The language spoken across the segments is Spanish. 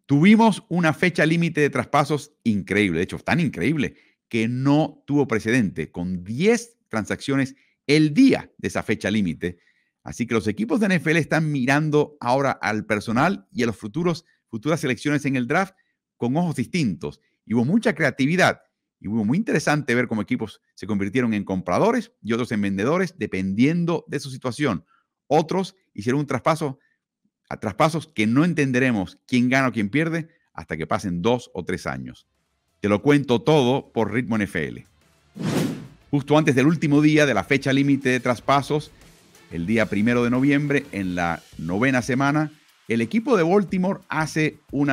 Tuvimos una fecha límite de traspasos increíble, de hecho, tan increíble que no tuvo precedente, con 10 transacciones el día de esa fecha límite. Así que los equipos de NFL están mirando ahora al personal y a los futuras selecciones en el draft con ojos distintos. Y hubo mucha creatividad y hubo muy interesante ver cómo equipos se convirtieron en compradores y otros en vendedores dependiendo de su situación. Otros hicieron un traspaso a traspasos que no entenderemos quién gana o quién pierde hasta que pasen 2 o 3 años. Te lo cuento todo por Ritmo NFL. Justo antes del último día de la fecha límite de traspasos, el día 1 de noviembre, en la 9ª semana, el equipo de Baltimore hace un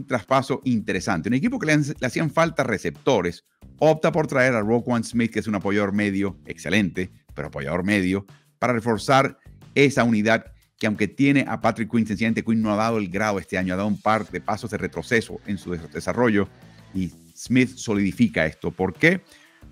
traspaso interesante. Un equipo que le hacían falta receptores, opta por traer a Roquan Smith, que es un apoyador medio, excelente, pero apoyador medio, para reforzar esa unidad que aunque tiene a Patrick Quinn, sencillamente Quinn no ha dado el grado este año, ha dado un par de pasos de retroceso en su desarrollo y Smith solidifica esto. ¿Por qué?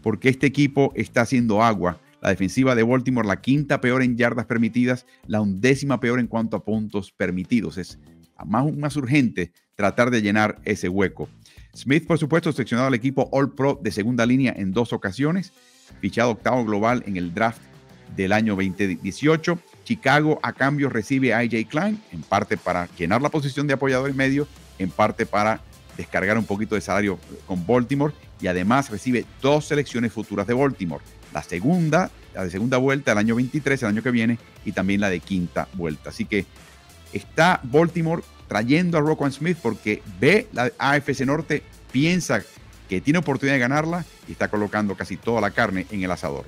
Porque este equipo está haciendo agua. La defensiva de Baltimore, la 5ª peor en yardas permitidas, la 11ª peor en cuanto a puntos permitidos. Es más urgente tratar de llenar ese hueco. Smith, por supuesto, seleccionado al equipo All-Pro de segunda línea en 2 ocasiones, fichado 8º global en el draft del año 2018. Chicago a cambio recibe a AJ Klein, en parte para llenar la posición de apoyador en medio, en parte para descargar un poquito de salario con Baltimore, y además recibe 2 selecciones futuras de Baltimore. La de segunda vuelta el año 23, el año que viene, y también la de 5ª vuelta. Así que está Baltimore trayendo a Roquan Smith porque ve la AFC Norte, piensa que tiene oportunidad de ganarla y está colocando casi toda la carne en el asador.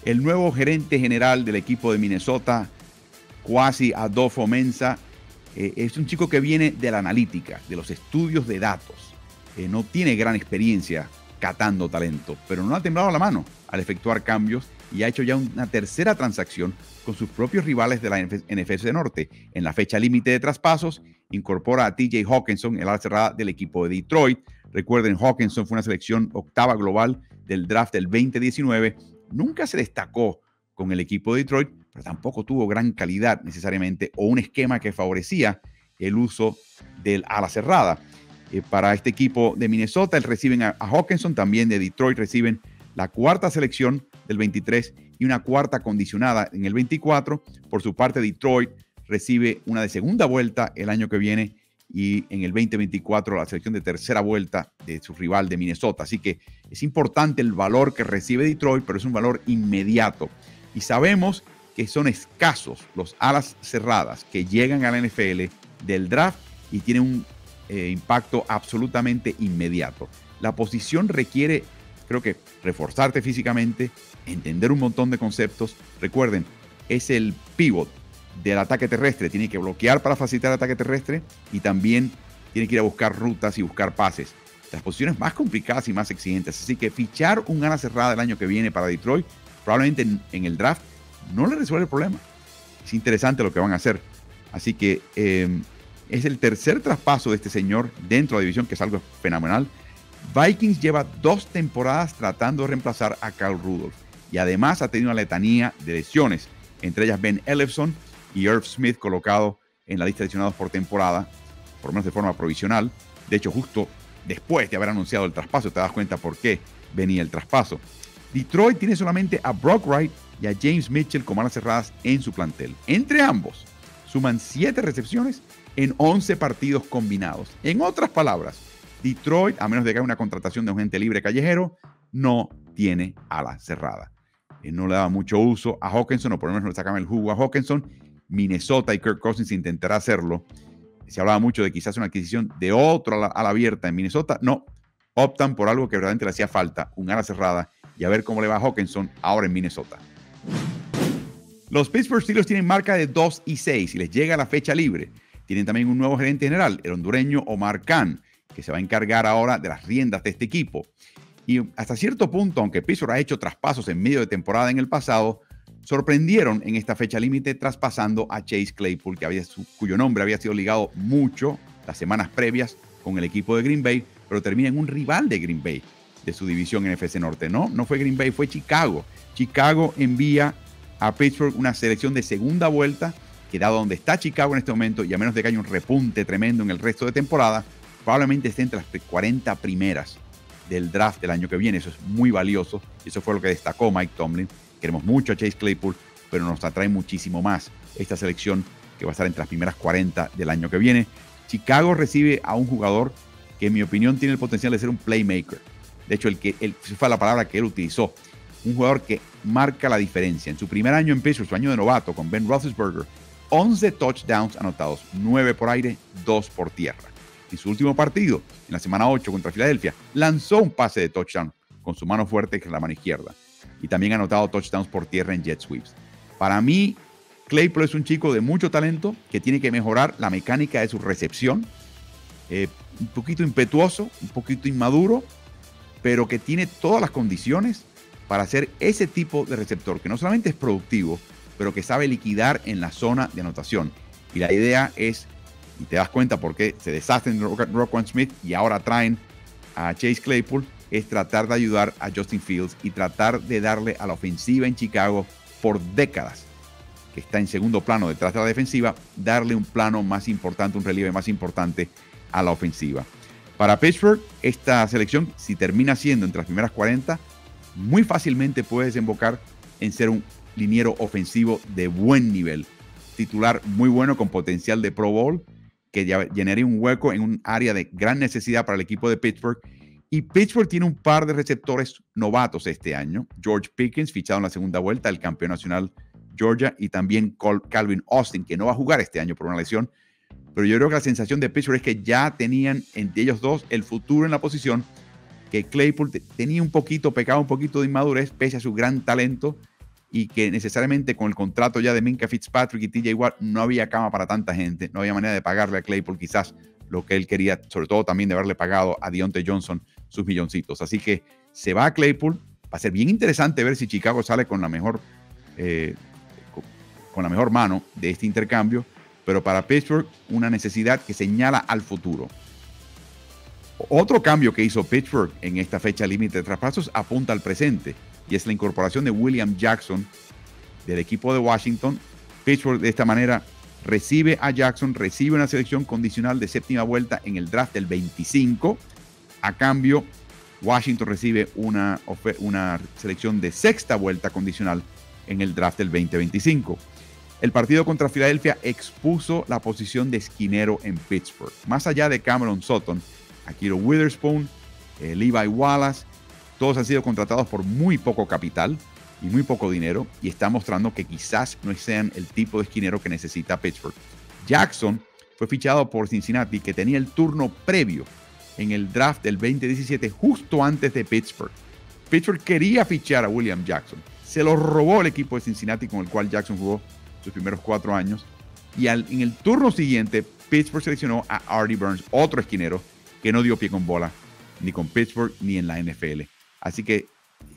El nuevo gerente general del equipo de Minnesota, Kwesi Adofo-Mensah, es un chico que viene de la analítica, de los estudios de datos. No tiene gran experiencia catando talento, pero no ha temblado la mano al efectuar cambios y ha hecho ya una 3ª transacción con sus propios rivales de la NFC Norte. En la fecha límite de traspasos, incorpora a TJ Hawkinson, el ala cerrada del equipo de Detroit. Recuerden, Hawkinson fue una selección 8ª global del draft del 2019. Nunca se destacó con el equipo de Detroit, pero tampoco tuvo gran calidad necesariamente o un esquema que favorecía el uso del ala cerrada. Para este equipo de Minnesota, reciben a Hawkinson, también de Detroit reciben la 4ª selección del 23 y una 4ª condicionada en el 24. Por su parte, Detroit recibe una de segunda vuelta el año que viene y en el 2024 la selección de tercera vuelta de su rival de Minnesota. Así que es importante el valor que recibe Detroit, pero es un valor inmediato. Y sabemos que son escasos los alas cerradas que llegan a la NFL del draft y tienen un impacto absolutamente inmediato. La posición requiere, creo que, reforzarte físicamente, entender un montón de conceptos. Recuerden, es el pivot del ataque terrestre. Tiene que bloquear para facilitar el ataque terrestre y también tiene que ir a buscar rutas y buscar pases. Las posiciones más complicadas y más exigentes. Así que fichar un ala cerrada el año que viene para Detroit, probablemente en el draft, no le resuelve el problema. Es interesante lo que van a hacer. Así que es el 3er traspaso de este señor dentro de la división, que es algo fenomenal. Vikings lleva 2 temporadas tratando de reemplazar a Kyle Rudolph y además ha tenido una letanía de lesiones, entre ellas Ben Ellefson y Irv Smith, colocado en la lista de lesionados por temporada, por lo menos de forma provisional. De hecho, justo después de haber anunciado el traspaso, te das cuenta por qué venía el traspaso. Detroit tiene solamente a Brock Wright y a James Mitchell como alas cerradas en su plantel. Entre ambos, suman 7 recepciones en 11 partidos combinados. En otras palabras, Detroit, a menos de que haya una contratación de un agente libre callejero, no tiene ala cerrada. No le daba mucho uso a Hawkinson, o por lo menos no le sacaban el jugo a Hawkinson. Minnesota y Kirk Cousins intentará hacerlo. Se hablaba mucho de quizás una adquisición de otro ala abierta en Minnesota. No, optan por algo que verdaderamente le hacía falta, un ala cerrada, y a ver cómo le va a Hawkinson ahora en Minnesota. Los Pittsburgh Steelers tienen marca de 2-6 y les llega la fecha libre. Tienen también un nuevo gerente general, el hondureño Omar Khan, que se va a encargar ahora de las riendas de este equipo. Y hasta cierto punto, aunque Pittsburgh ha hecho traspasos en medio de temporada en el pasado, sorprendieron en esta fecha límite traspasando a Chase Claypool, cuyo nombre había sido ligado mucho las semanas previas con el equipo de Green Bay, pero termina en un rival de Green Bay de su división NFC Norte. No fue Green Bay, fue Chicago. Chicago envía a Pittsburgh una selección de segunda vuelta que dado donde está Chicago en este momento, y a menos de que haya un repunte tremendo en el resto de temporada, probablemente esté entre las 40 primeras del draft del año que viene. Eso es muy valioso, y eso fue lo que destacó Mike Tomlin. Queremos mucho a Chase Claypool, pero nos atrae muchísimo más esta selección que va a estar entre las primeras 40 del año que viene. Chicago recibe a un jugador que en mi opinión tiene el potencial de ser un playmaker. De hecho, fue la palabra que él utilizó. Un jugador que marca la diferencia. En su primer año en Pittsburgh, su año de novato con Ben Roethlisberger, 11 touchdowns anotados, 9 por aire, 2 por tierra. En su último partido, en la semana 8 contra Filadelfia, lanzó un pase de touchdown con su mano fuerte, que es la mano izquierda. Y también ha anotado touchdowns por tierra en jet sweeps. Para mí, Claypool es un chico de mucho talento que tiene que mejorar la mecánica de su recepción. Un poquito impetuoso, un poquito inmaduro, pero que tiene todas las condiciones para ser ese tipo de receptor, que no solamente es productivo, pero que sabe liquidar en la zona de anotación. Y la idea es, y te das cuenta por qué se deshacen de Roquan Smith y ahora traen a Chase Claypool, es tratar de ayudar a Justin Fields y tratar de darle a la ofensiva en Chicago por décadas, que está en segundo plano detrás de la defensiva, darle un plano más importante, un relieve más importante a la ofensiva. Para Pittsburgh, esta selección, si termina siendo entre las primeras 40, muy fácilmente puede desembocar en ser un liniero ofensivo de buen nivel, titular muy bueno con potencial de Pro Bowl, que llenaría un hueco en un área de gran necesidad para el equipo de Pittsburgh. Y Pittsburgh tiene un par de receptores novatos este año. George Pickens, fichado en la segunda vuelta, el campeón nacional Georgia, y también Calvin Austin, que no va a jugar este año por una lesión. Pero yo creo que la sensación de Pittsburgh es que ya tenían entre ellos dos el futuro en la posición, que Claypool tenía pecaba un poquito de inmadurez, pese a su gran talento, y que necesariamente con el contrato ya de Minkah Fitzpatrick y TJ Watt no había cama para tanta gente, no había manera de pagarle a Claypool quizás lo que él quería, sobre todo también de haberle pagado a Diontae Johnson sus milloncitos. Así que se va a Claypool. Va a ser bien interesante ver si Chicago sale con la mejor mano de este intercambio, pero para Pittsburgh una necesidad que señala al futuro. Otro cambio que hizo Pittsburgh en esta fecha límite de traspasos apunta al presente, y es la incorporación de William Jackson del equipo de Washington. Pittsburgh de esta manera recibe a Jackson, recibe una selección condicional de séptima vuelta en el draft del 25. A cambio, Washington recibe una selección de sexta vuelta condicional en el draft del 2025. El partido contra Filadelfia expuso la posición de esquinero en Pittsburgh. Más allá de Cameron Sutton, Ahkello Witherspoon, Levi Wallace, todos han sido contratados por muy poco capital y muy poco dinero, y está mostrando que quizás no sean el tipo de esquinero que necesita Pittsburgh. Jackson fue fichado por Cincinnati, que tenía el turno previo en el draft del 2017, justo antes de Pittsburgh. Pittsburgh quería fichar a William Jackson. Se lo robó el equipo de Cincinnati, con el cual Jackson jugó sus primeros 4 años. Y en el turno siguiente, Pittsburgh seleccionó a Artie Burns, otro esquinero que no dio pie con bola ni con Pittsburgh ni en la NFL. Así que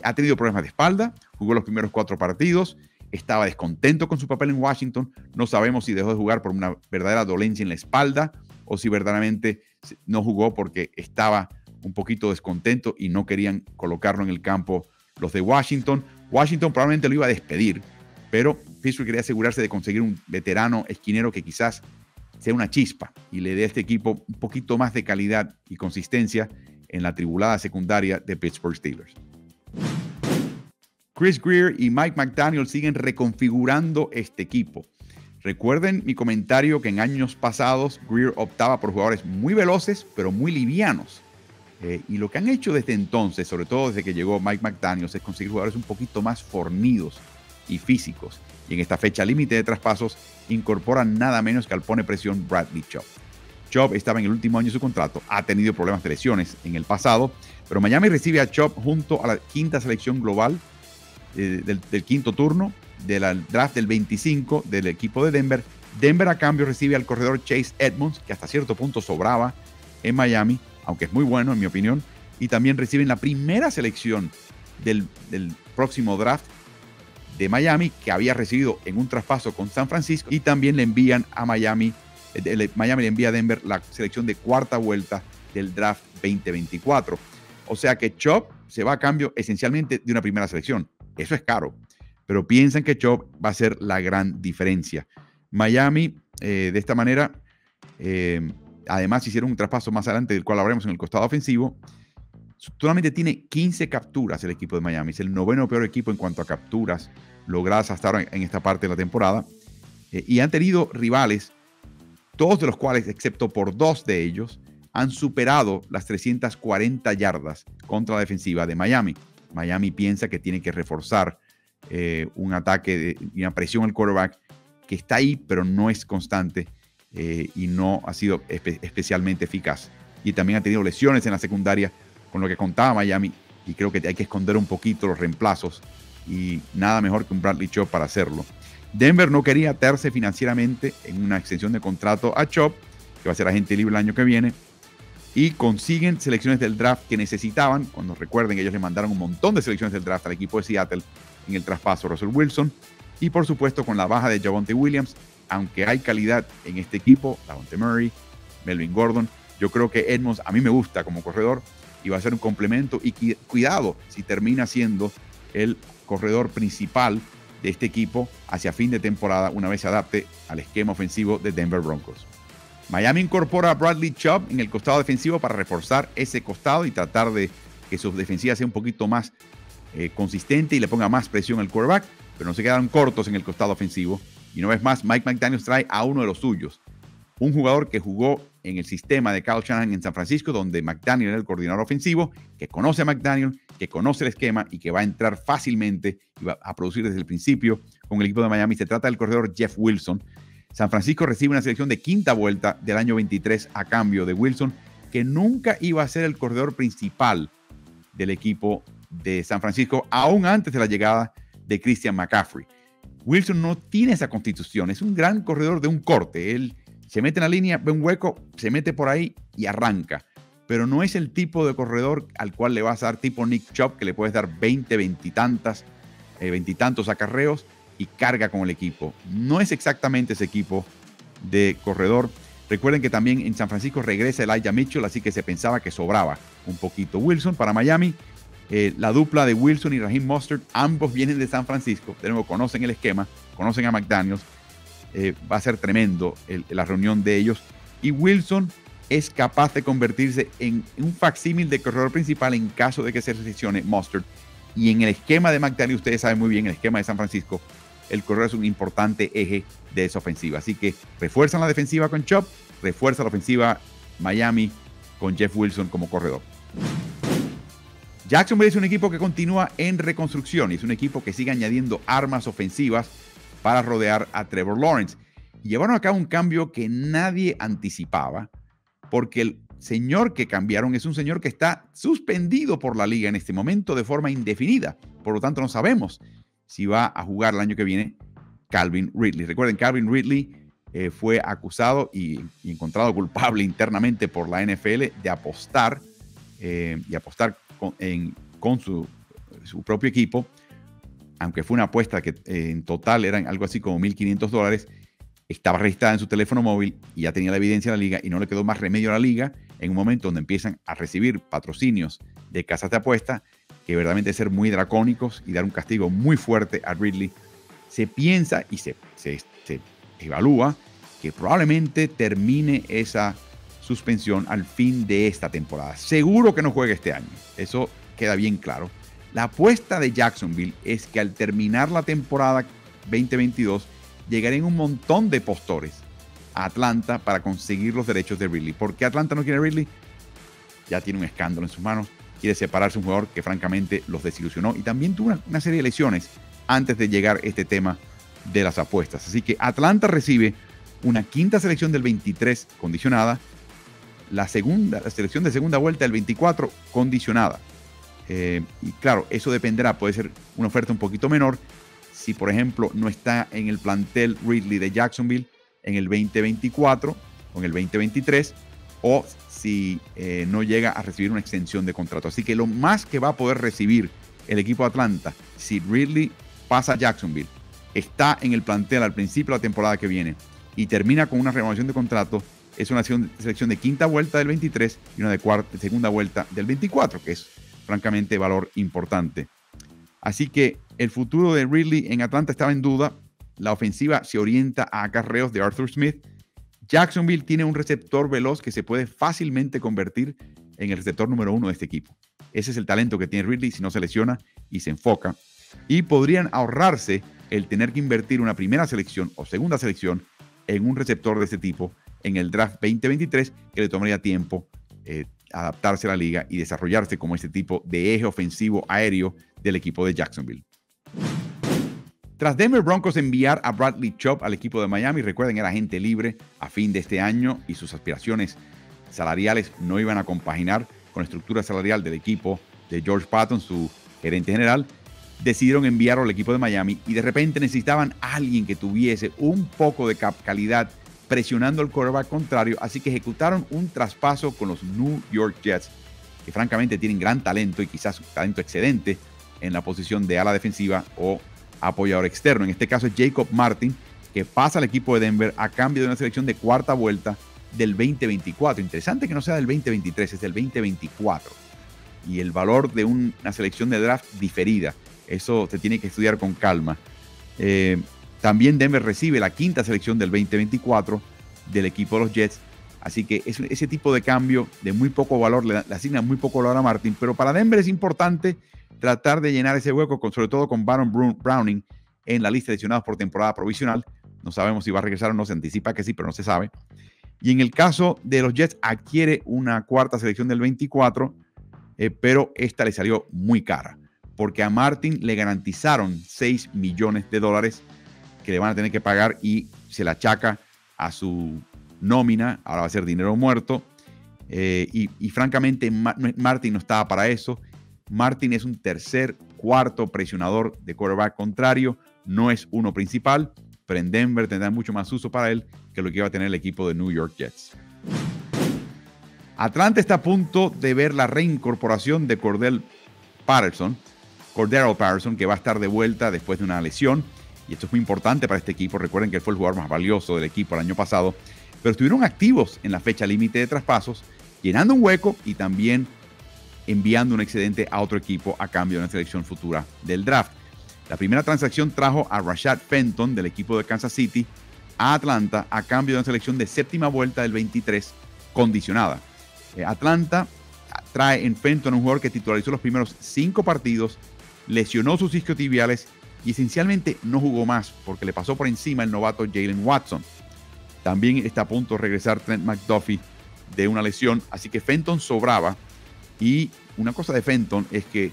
ha tenido problemas de espalda, jugó los primeros 4 partidos, estaba descontento con su papel en Washington. No sabemos si dejó de jugar por una verdadera dolencia en la espalda o si verdaderamente no jugó porque estaba un poquito descontento y no querían colocarlo en el campo los de Washington. Washington probablemente lo iba a despedir, pero Pittsburgh quería asegurarse de conseguir un veterano esquinero que quizás sea una chispa y le dé a este equipo un poquito más de calidad y consistencia en la tribulada secundaria de Pittsburgh Steelers. Chris Grier y Mike McDaniel siguen reconfigurando este equipo. Recuerden mi comentario que en años pasados Grier optaba por jugadores muy veloces pero muy livianos. Y lo que han hecho desde entonces, sobre todo desde que llegó Mike McDaniel, es conseguir jugadores un poquito más fornidos y físicos. Y en esta fecha límite de traspasos incorporan nada menos que al pone presión Bradley Chubb. Chubb estaba en el último año de su contrato, ha tenido problemas de lesiones en el pasado, pero Miami recibe a Chubb junto a la quinta selección global del quinto turno del draft del 25 del equipo de Denver. Denver a cambio recibe al corredor Chase Edmonds, que hasta cierto punto sobraba en Miami, aunque es muy bueno en mi opinión, y también reciben la primera selección del próximo draft de Miami, que había recibido en un traspaso con San Francisco, y también le envían a Miami le envía a Denver la selección de cuarta vuelta del draft 2024. O sea que Chubb se va a cambio esencialmente de una primera selección. Eso es caro, pero piensan que Chubb va a ser la gran diferencia. Miami, de esta manera, además hicieron un traspaso más adelante, del cual hablaremos en el costado ofensivo. Solamente tiene 15 capturas el equipo de Miami. Es el noveno peor equipo en cuanto a capturas logradas hasta ahora en esta parte de la temporada. Y han tenido rivales, todos de los cuales, excepto por 2 de ellos, han superado las 340 yardas contra la defensiva de Miami. Miami piensa que tiene que reforzar un ataque y una presión al quarterback que está ahí, pero no es constante y no ha sido especialmente eficaz. Y también ha tenido lesiones en la secundaria, con lo que contaba Miami, y creo que hay que esconder un poquito los reemplazos, y nada mejor que un Bradley Chubb para hacerlo. Denver no quería atarse financieramente en una extensión de contrato a Chubb, que va a ser agente libre el año que viene, y consiguen selecciones del draft que necesitaban. Cuando recuerden, ellos le mandaron un montón de selecciones del draft al equipo de Seattle en el traspaso Russell Wilson, y por supuesto con la baja de Javonte Williams, aunque hay calidad en este equipo, Davante Murray, Melvin Gordon, yo creo que Edmonds a mí me gusta como corredor, y va a ser un complemento, y cuidado si termina siendo el corredor principal de este equipo hacia fin de temporada, una vez se adapte al esquema ofensivo de Denver Broncos. Miami incorpora a Bradley Chubb en el costado defensivo para reforzar ese costado y tratar de que su defensiva sea un poquito más consistente y le ponga más presión al quarterback, pero no se quedaron cortos en el costado ofensivo. Y una vez más, Mike McDaniels trae a uno de los suyos, un jugador que jugó en el sistema de Kyle Shanahan en San Francisco, donde McDaniel era el coordinador ofensivo, que conoce a McDaniel, que conoce el esquema y que va a entrar fácilmente y va a producir desde el principio con el equipo de Miami. Se trata del corredor Jeff Wilson. San Francisco recibe una selección de quinta vuelta del año 23 a cambio de Wilson, que nunca iba a ser el corredor principal del equipo de San Francisco, aún antes de la llegada de Christian McCaffrey. Wilson no tiene esa constitución, es un gran corredor de un corte. Él se mete en la línea, ve un hueco, se mete por ahí y arranca. Pero no es el tipo de corredor al cual le vas a dar tipo Nick Chubb, que le puedes dar 20, veintitantos acarreos y carga con el equipo. No es exactamente ese equipo de corredor. Recuerden que también en San Francisco regresa Elijah Mitchell, así que se pensaba que sobraba un poquito Wilson para Miami. La dupla de Wilson y Raheem Mostert, ambos vienen de San Francisco. De nuevo, conocen el esquema, conocen a McDaniels. Va a ser tremendo la reunión de ellos. Y Wilson es capaz de convertirse en un facsímil de corredor principal en caso de que se seleccione Mostert. Y en el esquema de McDaniels, ustedes saben muy bien, el esquema de San Francisco, el corredor es un importante eje de esa ofensiva. Así que refuerzan la defensiva con Chubb, refuerza la ofensiva Miami con Jeff Wilson como corredor. Jacksonville es un equipo que continúa en reconstrucción y es un equipo que sigue añadiendo armas ofensivas para rodear a Trevor Lawrence. Y llevaron a cabo un cambio que nadie anticipaba, porque el señor que cambiaron es un señor que está suspendido por la liga en este momento de forma indefinida. Por lo tanto, no sabemos si va a jugar el año que viene Calvin Ridley. Recuerden, Calvin Ridley fue acusado y encontrado culpable internamente por la NFL de apostar con su propio equipo, aunque fue una apuesta que en total eran algo así como $1,500, estaba registrada en su teléfono móvil y ya tenía la evidencia de la liga y no le quedó más remedio a la liga en un momento donde empiezan a recibir patrocinios de casas de apuesta que verdaderamente ser muy dracónicos y dar un castigo muy fuerte a Ridley. Se piensa y se evalúa que probablemente termine esa suspensión al fin de esta temporada. Seguro que no juegue este año, eso queda bien claro. La apuesta de Jacksonville es que al terminar la temporada 2022 llegarían un montón de postores a Atlanta para conseguir los derechos de Ridley. ¿Por qué Atlanta no quiere a Ridley? Ya tiene un escándalo en sus manos. Quiere separarse de un jugador que francamente los desilusionó y también tuvo una serie de lesiones antes de llegar este tema de las apuestas. Así que Atlanta recibe una quinta selección del 23 condicionada, la selección de segunda vuelta del 24 condicionada. Y claro, eso dependerá, puede ser una oferta un poquito menor si, por ejemplo, no está en el plantel Ridley de Jacksonville en el 2024 o en el 2023, o si no llega a recibir una extensión de contrato. Así que lo más que va a poder recibir el equipo de Atlanta, si Ridley pasa a Jacksonville, está en el plantel al principio de la temporada que viene y termina con una renovación de contrato, es una selección de quinta vuelta del 23 y una de segunda vuelta del 24, que es francamente valor importante. Así que el futuro de Ridley en Atlanta estaba en duda. la ofensiva se orienta a acarreos de Arthur Smith. Jacksonville tiene un receptor veloz que se puede fácilmente convertir en el receptor número 1 de este equipo. Ese es el talento que tiene Ridley si no se lesiona y se enfoca. Y podrían ahorrarse el tener que invertir una primera selección o segunda selección en un receptor de este tipo en el draft 2023, que le tomaría tiempo adaptarse a la liga y desarrollarse como este tipo de eje ofensivo aéreo del equipo de Jacksonville. Tras Denver Broncos enviar a Bradley Chubb al equipo de Miami, recuerden, era agente libre a fin de este año y sus aspiraciones salariales no iban a compaginar con la estructura salarial del equipo de George Patton, su gerente general, decidieron enviarlo al equipo de Miami y de repente necesitaban a alguien que tuviese un poco de calidad presionando al quarterback contrario, así que ejecutaron un traspaso con los New York Jets, que francamente tienen gran talento y quizás un talento excedente en la posición de ala defensiva o apoyador externo. En este caso es Jacob Martin, que pasa al equipo de Denver a cambio de una selección de cuarta vuelta del 2024. Interesante que no sea del 2023, es del 2024. Y el valor de una selección de draft diferida, eso se tiene que estudiar con calma. También Denver recibe la quinta selección del 2024 del equipo de los Jets. Así que ese tipo de cambio de muy poco valor, le asigna muy poco valor a Martin. Pero para Denver es importante tratar de llenar ese hueco, sobre todo con Baron Browning en la lista de lesionados por temporada provisional. No sabemos si va a regresar o no, se anticipa que sí, pero no se sabe. Y en el caso de los Jets, adquiere una cuarta selección del 24, pero esta le salió muy cara, porque a Martin le garantizaron $6 millones que le van a tener que pagar y se la achaca a su nómina. Ahora va a ser dinero muerto. Y francamente, Martin no estaba para eso. Martin es un tercer, cuarto presionador de quarterback contrario, no es uno principal, pero en Denver tendrá mucho más uso para él que lo que iba a tener el equipo de New York Jets. Atlanta está a punto de ver la reincorporación de Cordell Patterson, que va a estar de vuelta después de una lesión, y esto es muy importante para este equipo. Recuerden que él fue el jugador más valioso del equipo el año pasado, pero estuvieron activos en la fecha límite de traspasos, llenando un hueco y también enviando un excedente a otro equipo a cambio de una selección futura del draft. La primera transacción trajo a Rashad Fenton del equipo de Kansas City a Atlanta a cambio de una selección de séptima vuelta del 23 condicionada. Atlanta trae en Fenton un jugador que titularizó los primeros 5 partidos, lesionó sus isquiotibiales y esencialmente no jugó más porque le pasó por encima el novato Jalen Watson. También está a punto de regresar Trent McDuffie de una lesión, así que Fenton sobraba. Y una cosa de Fenton es que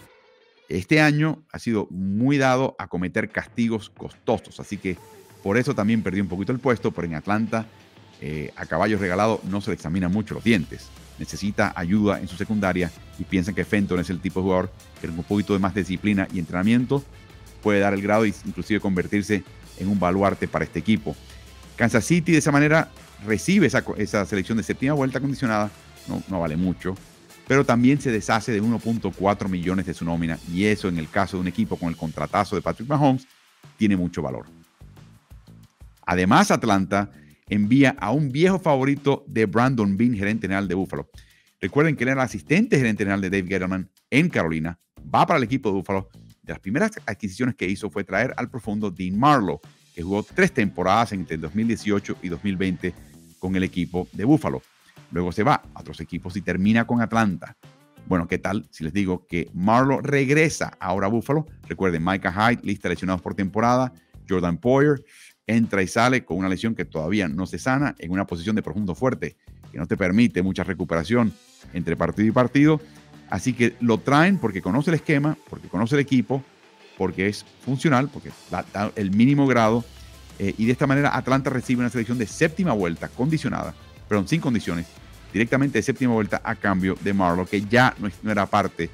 este año ha sido muy dado a cometer castigos costosos, así que por eso también perdió un poquito el puesto, pero en Atlanta a caballo regalado no se le examinan mucho los dientes. Necesita ayuda en su secundaria y piensan que Fenton es el tipo de jugador que con un poquito de más disciplina y entrenamiento puede dar el grado e inclusive convertirse en un baluarte para este equipo. Kansas City de esa manera recibe esa selección de séptima vuelta condicionada, no vale mucho, pero también se deshace de 1.4 millones de su nómina, y eso en el caso de un equipo con el contratazo de Patrick Mahomes tiene mucho valor. Además, Atlanta envía a un viejo favorito de Brandon Beane, gerente general de Buffalo. Recuerden que él era el asistente gerente general de Dave Gettleman en Carolina, va para el equipo de Buffalo. De las primeras adquisiciones que hizo fue traer al profundo Dean Marlowe, que jugó 3 temporadas entre el 2018 y 2020 con el equipo de Buffalo. Luego se va a otros equipos y termina con Atlanta. Bueno, ¿qué tal si les digo que Marlowe regresa ahora a Buffalo? Recuerden, Micah Hyde, lista de lesionados por temporada. Jordan Poyer entra y sale con una lesión que todavía no se sana, en una posición de profundo fuerte que no te permite mucha recuperación entre partido y partido. Así que lo traen porque conoce el esquema, porque conoce el equipo, porque es funcional, porque da el mínimo grado. Y de esta manera Atlanta recibe una selección de séptima vuelta condicionada, perdón, sin condiciones, directamente de séptima vuelta a cambio de Marlowe, que ya no era parte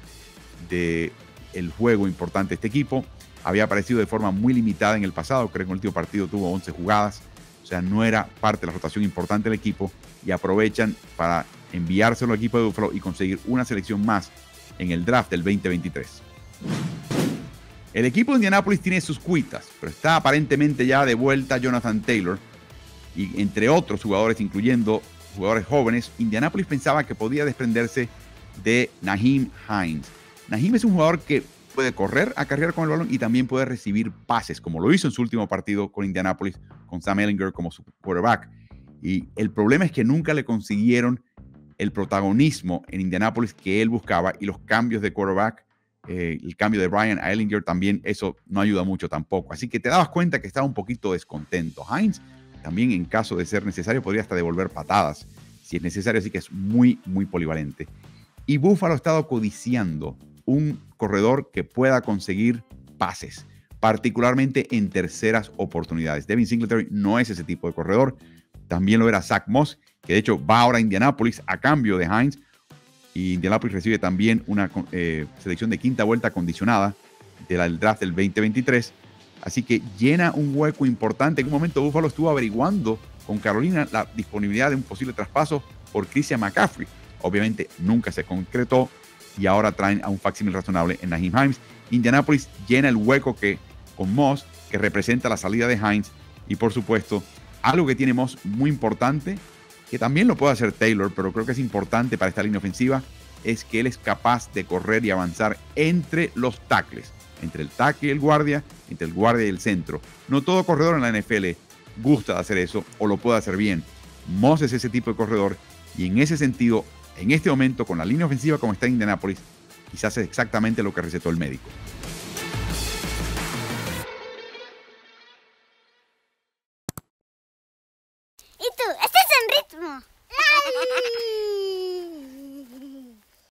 del juego importante de este equipo. Había aparecido de forma muy limitada en el pasado, creo que en el último partido tuvo 11 jugadas, o sea, no era parte de la rotación importante del equipo, y aprovechan para enviárselo al equipo de Buffalo y conseguir una selección más en el draft del 2023. El equipo de Indianapolis tiene sus cuitas, pero está aparentemente ya de vuelta Jonathan Taylor, y entre otros jugadores, incluyendo jugadores jóvenes. Indianapolis pensaba que podía desprenderse de Nyheim Hines. Nyheim es un jugador que puede correr, acarrear con el balón y también puede recibir pases, como lo hizo en su último partido con Indianapolis, con Sam Ehlinger como su quarterback. Y el problema es que nunca le consiguieron el protagonismo en Indianapolis que él buscaba, y los cambios de quarterback, el cambio de Brian a Ehlinger también, eso no ayuda mucho tampoco. Así que te dabas cuenta que estaba un poquito descontento. Hines también, en caso de ser necesario, podría hasta devolver patadas si es necesario, así que es muy, muy polivalente. Y Buffalo ha estado codiciando un corredor que pueda conseguir pases, particularmente en terceras oportunidades. Devin Singletary no es ese tipo de corredor. También lo era Zach Moss, que de hecho va ahora a Indianapolis a cambio de Hines. Y Indianapolis recibe también una selección de quinta vuelta condicionada del draft del 2023. Así que llena un hueco importante. En un momento Buffalo estuvo averiguando con Carolina la disponibilidad de un posible traspaso por Christian McCaffrey. Obviamente nunca se concretó y ahora traen a un facsímil razonable en Nyheim Hines. Indianapolis llena el hueco con Moss, que representa la salida de Hines. Y por supuesto, algo que tiene Moss muy importante, que también lo puede hacer Taylor, pero creo que es importante para esta línea ofensiva, es que él es capaz de correr y avanzar entre los tackles, entre el tackle y el guardia, entre el guardia y el centro. No todo corredor en la NFL gusta de hacer eso o lo puede hacer bien. Moss es ese tipo de corredor y en ese sentido, en este momento, con la línea ofensiva como está en Indianapolis, quizás es exactamente lo que recetó el médico. ¿Y tú? ¿Estás en ritmo?